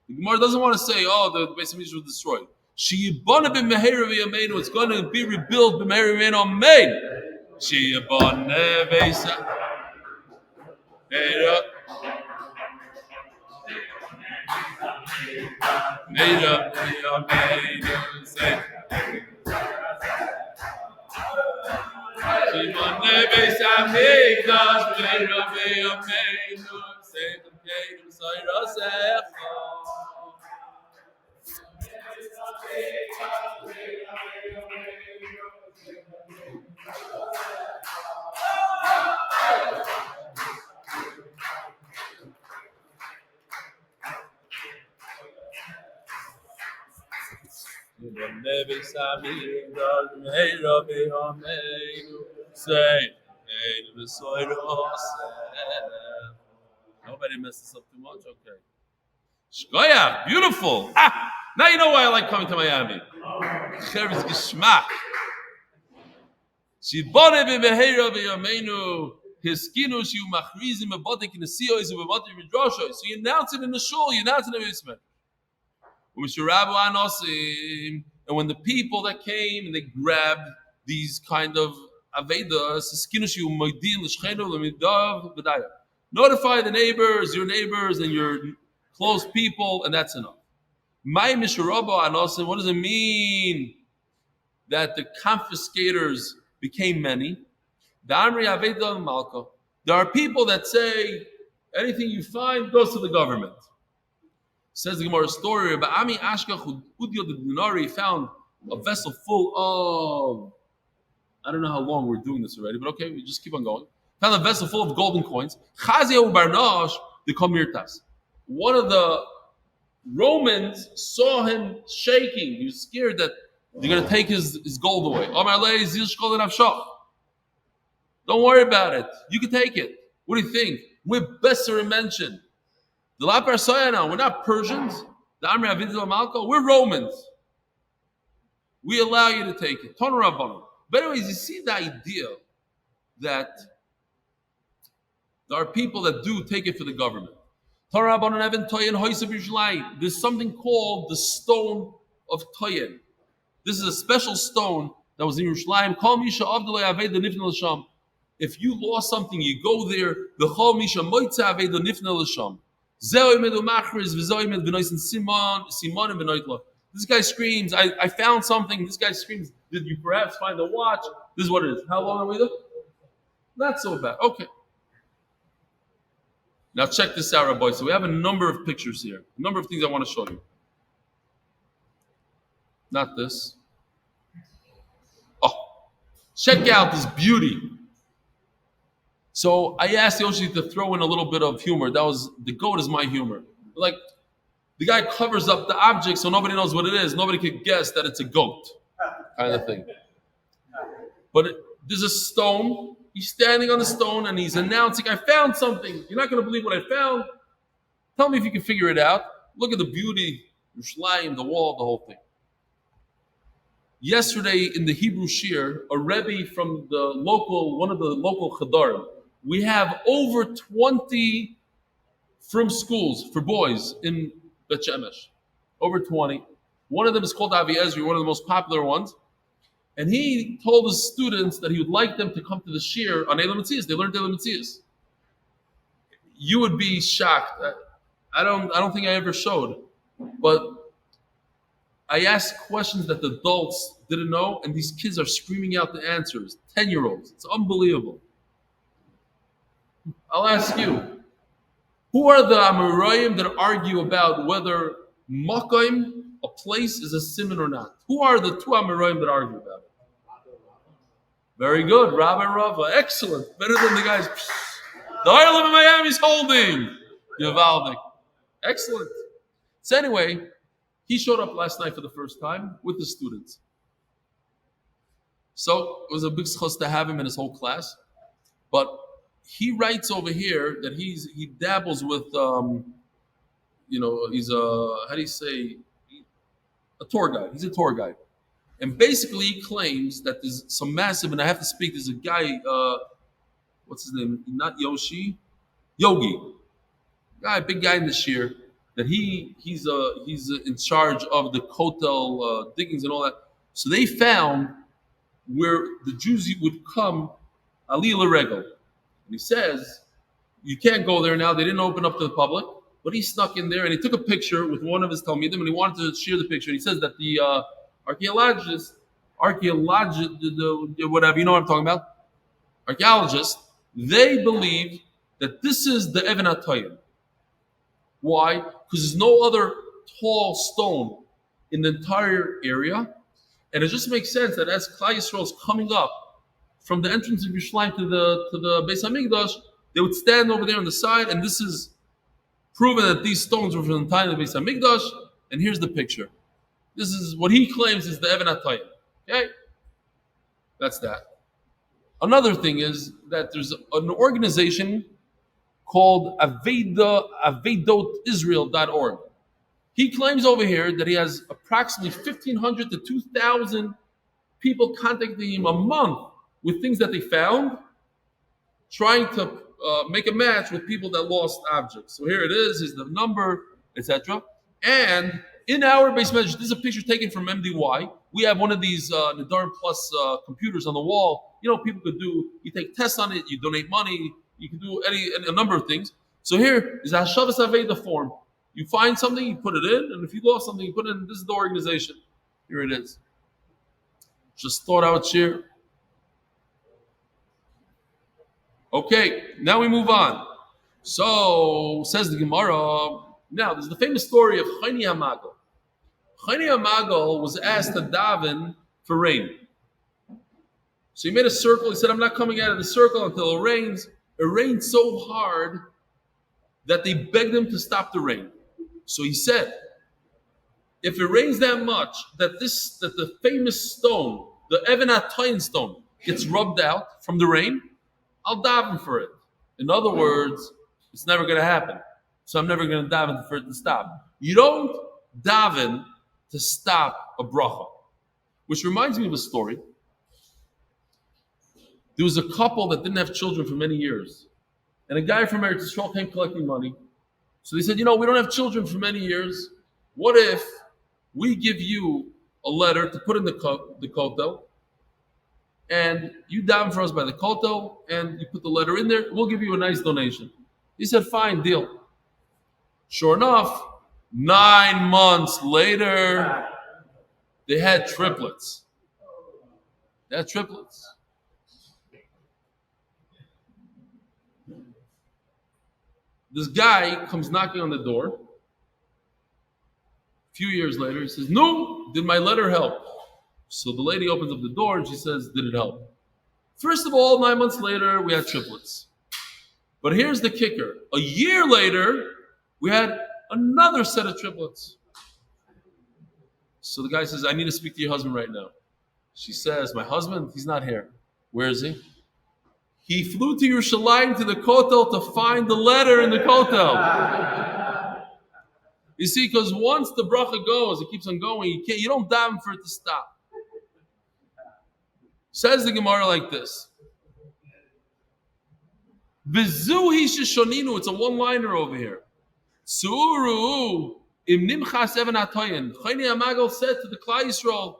The Gemara doesn't want to say, oh, the Beis Hamidrash was destroyed. Sheyibana b'mehera v'yameinu. It's going to be rebuilt b'mehera v'yameinu. Amen. Sheyibana Beis Hamidrash. Mehera v'yameinu. Say. Sheyibana Beis Hamidrash b'mehera v'yameinu. Say the Kedim Sayra Zecha. Nobody messed this up too much? Okay. Shkoya, beautiful. Now you know why I like coming to Miami. Cheres Geschmack. Shibone b'mehera v'yameinu. Hiskinu shiu machrizim b'bodik in the siyos u'b'bodik midrasha. So you announce it in the shul, you announce it in the basement. And when the people that came and they grabbed these kind of avedas, notify the neighbors, your neighbors, and your close people, and that's enough. What does it mean that the confiscators became many? There are people that say anything you find goes to the government. Says the Gemara story about Ami Ashkach Udio the Dinari found a vessel full of, I don't know how long we're doing this already, but okay, we just keep on going. Found a vessel full of golden coins. Chazia Ubarnosh, the Komirtas. One of the Romans saw him shaking. He was scared that they're going to take his gold away. Don't worry about it. You can take it. What do you think? We're Besser mentioned. The La Persaya now, we're not Persians. The Amri Avidu Malka, we're Romans. We allow you to take it. Ton Rabbanon. But anyways, you see the idea that there are people that do take it for the government. Ton Rabbanon Evan Toyen Hoysav Yerushalayim. There's something called the stone of Toyen. This is a special stone that was in Yerushalayim. Kol Misha Avdalei Aved Nifnei L'Sham. If you lost something, you go there. The Chol Misha Moitza Aved Nifnei L'Sham. This guy screams, I found something. This guy screams, did you perhaps find a watch? This is what it is. How long are we there? Not so bad. Okay. Now check this out, Rabbi. So we have a number of pictures here. A number of things I want to show you. Not this. Oh, check out this beauty. So I asked Yoshi to throw in a little bit of humor. That was, the goat is my humor. Like, the guy covers up the object so nobody knows what it is. Nobody could guess that it's a goat, kind of thing. But there's a stone. He's standing on the stone and he's announcing, I found something. You're not going to believe what I found. Tell me if you can figure it out. Look at the beauty, the shleim, the wall, the whole thing. Yesterday in the Hebrew Shir, a Rebbe from one of the local Chadarim, we have over 20 from schools for boys in Bet Shemesh. Over 20. One of them is called Avi Ezri, one of the most popular ones. And he told his students that he would like them to come to the Shir on Elam Metzias. They learned Elam Metzias. You would be shocked. I don't think I ever showed. But I asked questions that the adults didn't know, and these kids are screaming out the answers. 10-year-olds. It's unbelievable. I'll ask you, who are the Amoraim that argue about whether Makim, a place, is a simon or not? Who are the two Amoraim that argue about it? Very good. Rabbi Rava. Excellent. Better than the guys. The Ireland of Miami's holding. Yavaldik. Excellent. So anyway, he showed up last night for the first time with the students. So it was a big zechus to have him in his whole class. But he writes over here that he dabbles with, he's a, how do you say, a tour guide. He's a tour guide. And basically he claims that there's some massive, and I have to speak, there's a guy, what's his name? Not Yoshi, Yogi. Guy, big guy in the shir, that he's in charge of the kotel diggings and all that. So they found where the Jews would come, Aliyah Regel. And he says, you can't go there now. They didn't open up to the public. But he snuck in there and he took a picture with one of his Talmidim and he wanted to share the picture. And he says that the archaeologists, whatever, you know what I'm talking about? Archaeologists, they believe that this is the Even HaTayim. Why? Because there's no other tall stone in the entire area. And it just makes sense that as Klal Yisroel is coming up from the entrance of Yerushalayim to the Beis Hamikdash, they would stand over there on the side, and this is proven that these stones were from the time of the Beis Hamikdash. And here's the picture. This is what he claims is the Even HaTayim. Okay? That's that. Another thing is that there's an organization called AvedotIsrael.org. He claims over here that he has approximately 1,500 to 2,000 people contacting him a month with things that they found, trying to make a match with people that lost objects. So here it is the number, etc. And in our base measure, this is a picture taken from MDY. We have one of these Nadarim Plus computers on the wall. You know, people could do, you take tests on it, you donate money, you can do a number of things. So here is a Hashavas Aveda form. You find something, you put it in, and if you lost something, you put it in. This is the organization. Here it is. Just thought I would share. Okay, now we move on. So, says the Gemara. Now, there's the famous story of Chayni HaMagal. Chayni HaMagal was asked to daven for rain. So he made a circle. He said, I'm not coming out of the circle until it rains. It rained so hard that they begged him to stop the rain. So he said, if it rains that much that the famous stone, the Even HaTayim stone, gets rubbed out from the rain, I'll daven for it. In other words, it's never going to happen. So I'm never going to daven for it to stop. You don't daven to stop a bracha. Which reminds me of a story. There was a couple that didn't have children for many years. And a guy from Peretz came collecting money. So they said, we don't have children for many years. What if we give you a letter to put in the kotel, and you daven for us by the kotel, and you put the letter in there, we'll give you a nice donation. He said, fine, deal. Sure enough, 9 months later, they had triplets. This guy comes knocking on the door. A few years later, he says, no, did my letter help? So the lady opens up the door and she says, did it help? First of all, 9 months later, we had triplets. But here's the kicker. A year later, we had another set of triplets. So the guy says, I need to speak to your husband right now. She says, my husband, he's not here. Where is he? He flew to Yerushalayim to the kotel to find the letter in the kotel. You see, because once the bracha goes, it keeps on going. You don't daven for it to stop. Says the Gemara like this. V'zuhi sheshoninu. It's a one-liner over here. Tzuru im nimchas even hatoyin. Chayni HaMagal said to the Klal Yisroel,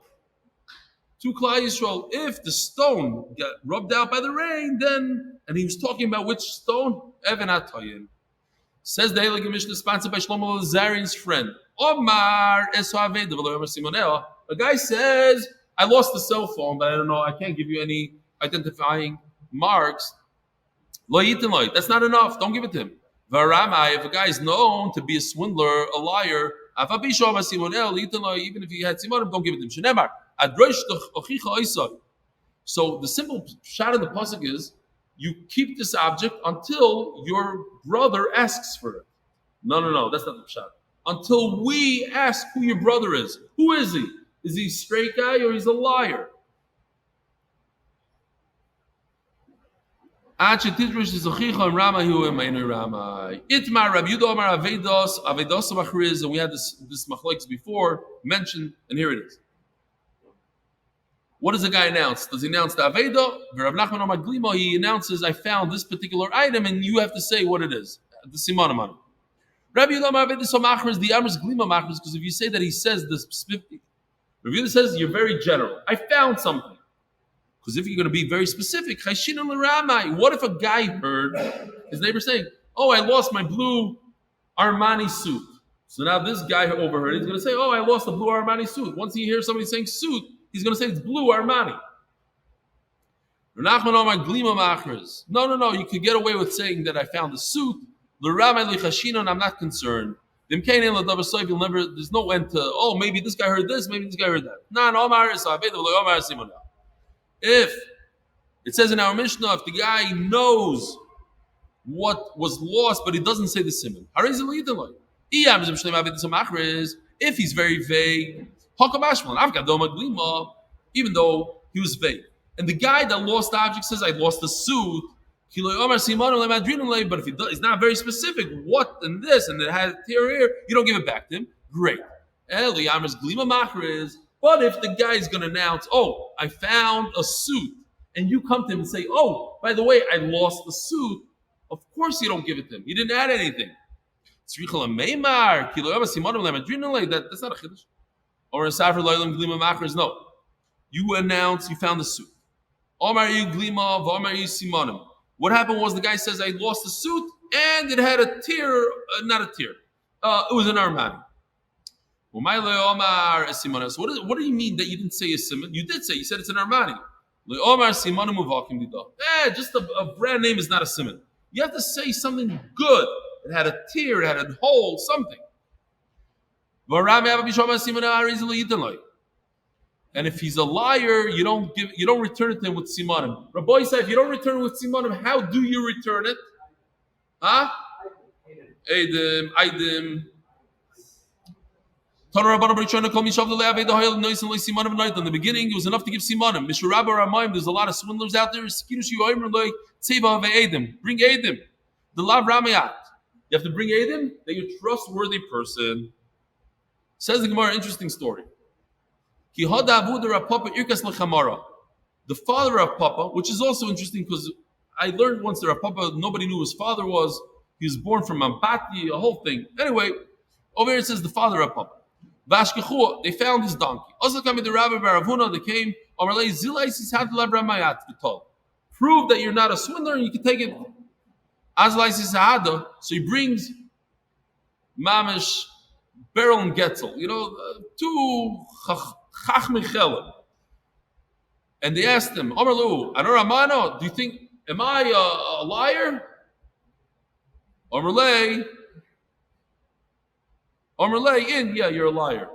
if the stone got rubbed out by the rain, then, and he was talking about which stone? Even HaTayim. Says the Eli Mishnah, sponsored by Shlomo Zarian's friend. Omar Esoaved. A guy says, I lost the cell phone, but I don't know, I can't give you any identifying marks. Lo yitin lo. That's not enough. Don't give it to him. Varamai, if a guy is known to be a swindler, a liar, even if he had simonim, don't give it to him. Shenemar. So the simple shot of the pasuk is, you keep this object until your brother asks for it. No, that's not the shot. Until we ask who your brother is. Who is he? Is he a straight guy or he's a liar? Itmar Rabbi Yudah Amar Avedos Machriz, and we had this machlokes before mentioned, and here it is. What does the guy announce? Does he announce the Aveda? He announces, I found this particular item, and you have to say what it is. The Simanim on it. Rabbi Yehuda is the Amr's Glima Machris, because if you say that he says this specific, Rabbi Yehuda says you're very general. I found something. Because if you're going to be very specific, what if a guy heard his neighbor saying, oh, I lost my blue Armani suit. So now this guy overheard, he's going to say, oh, I lost the blue Armani suit. Once he hears somebody saying suit, he's going to say it's blue Armani. No, you could get away with saying that I found the suit. And I'm not concerned. There's no end to, oh, maybe this guy heard this, maybe this guy heard that. If it says in our Mishnah, if the guy knows what was lost, but he doesn't say the simon, if he's very vague, even though he was vague, and the guy that lost the object says, I lost the suit, but if he's not very specific, what and this, and it had a tear here, you don't give it back to him. Great. But if the guy is going to announce, oh, I found a suit, and you come to him and say, oh, by the way, I lost the suit, of course you don't give it to him. You didn't add anything. That's not a chiddush. Or a Safar Loilam Glima Machers, no. You announce you found the suit. Omar you Glima, Omar you Simonim. What happened was the guy says, I lost the suit, and it had a tear, not a tear. It was an Armani. So what do you mean that you didn't say a Simon? You did say, you said it's an Armani. Just a brand name is not a Simon. You have to say something good. It had a tear, it had a hole, something. And if he's a liar, you don't return it to him with simanim. Rabbi said, if you don't return it with simanim, how do you return it? Huh? Eidim. In the beginning, it was enough to give simanim. There's a lot of swindlers out there. Bring Eidim. The lav ramayat. You have to bring Eidim, that you're a trustworthy person. Says the Gemara, interesting story. The father of Papa, which is also interesting because I learned once that Papa, nobody knew who his father was. He was born from Ambati, a whole thing. Anyway, over here it says the father of Papa. They found his donkey. Also coming to Rabbi Baravuna, they came. Prove that you're not a swindler and you can take it. So he brings Mamish, Beryl and Getzel, two Chachmechelim. And they asked him, Omerlu, Anor Amano, do you think, am I a liar? Omerlei, yeah, you're a liar.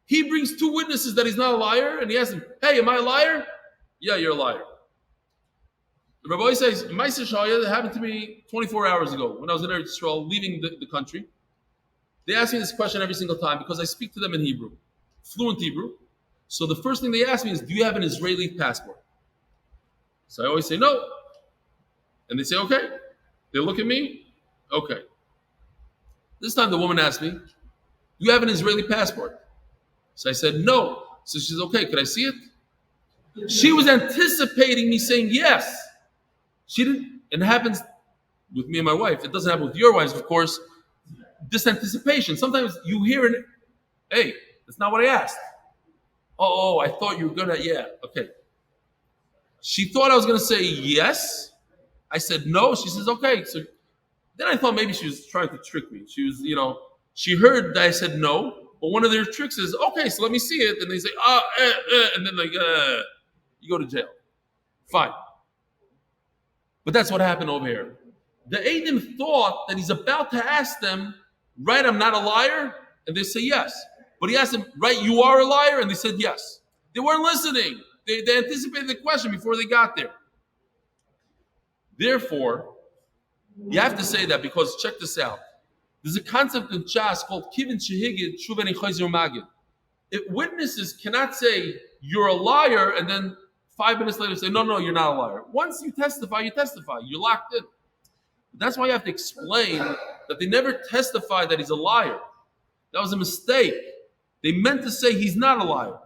He brings two witnesses that he's not a liar, and he asks him, hey, am I a liar? Yeah, you're a liar. The Rabbi says, Ma'aser Shaya, that happened to me 24 hours ago when I was in Eretz Yisrael, leaving the country. They ask me this question every single time because I speak to them in Hebrew, fluent Hebrew. So the first thing they ask me is, do you have an Israeli passport? So I always say no. And they say, okay. They look at me, okay. This time the woman asked me, do you have an Israeli passport? So I said, no. So she says, okay, could I see it? She was anticipating me saying yes. She didn't, and it happens with me and my wife. It doesn't happen with your wives, of course. This anticipation. Sometimes you hear it, hey, that's not what I asked. Oh, I thought you were gonna, yeah, okay. She thought I was gonna say yes. I said no. She says, okay. So then I thought maybe she was trying to trick me. She was, she heard that I said no, but one of their tricks is, okay, so let me see it. And they say, and then you go to jail. Fine. But that's what happened over here. The Eidim thought that he's about to ask them, right, I'm not a liar? And they say yes. But he asked them, right, you are a liar? And they said yes. They weren't listening. They anticipated the question before they got there. Therefore, you have to say that because, check this out. There's a concept in Chas called Kivin Shehigid Shuveni Chayzer Magid. If witnesses cannot say, you're a liar, and then 5 minutes later say, no, you're not a liar. Once you testify, you're locked in. That's why you have to explain that they never testified that he's a liar. That was a mistake. They meant to say he's not a liar.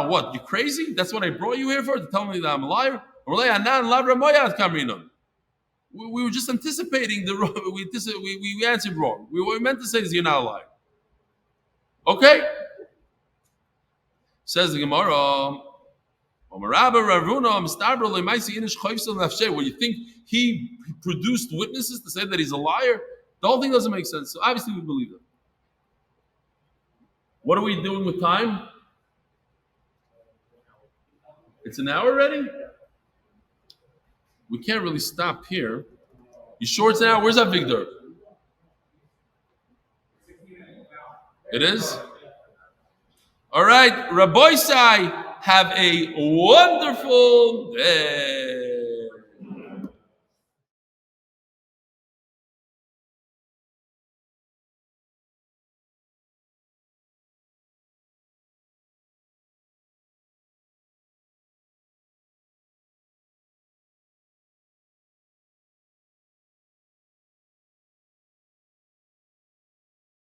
What, you crazy? That's what I brought you here for, to tell me that I'm a liar? We were just anticipating we answered wrong. What we meant to say is you're not a liar. Okay? Says the Gemara, where you think he produced witnesses to say that he's a liar? The whole thing doesn't make sense. So obviously we believe it. What are we doing with time? It's an hour already? We can't really stop here. You sure it's an hour? Where's that Victor? It is? All right. Rabbi Sai, have a wonderful day.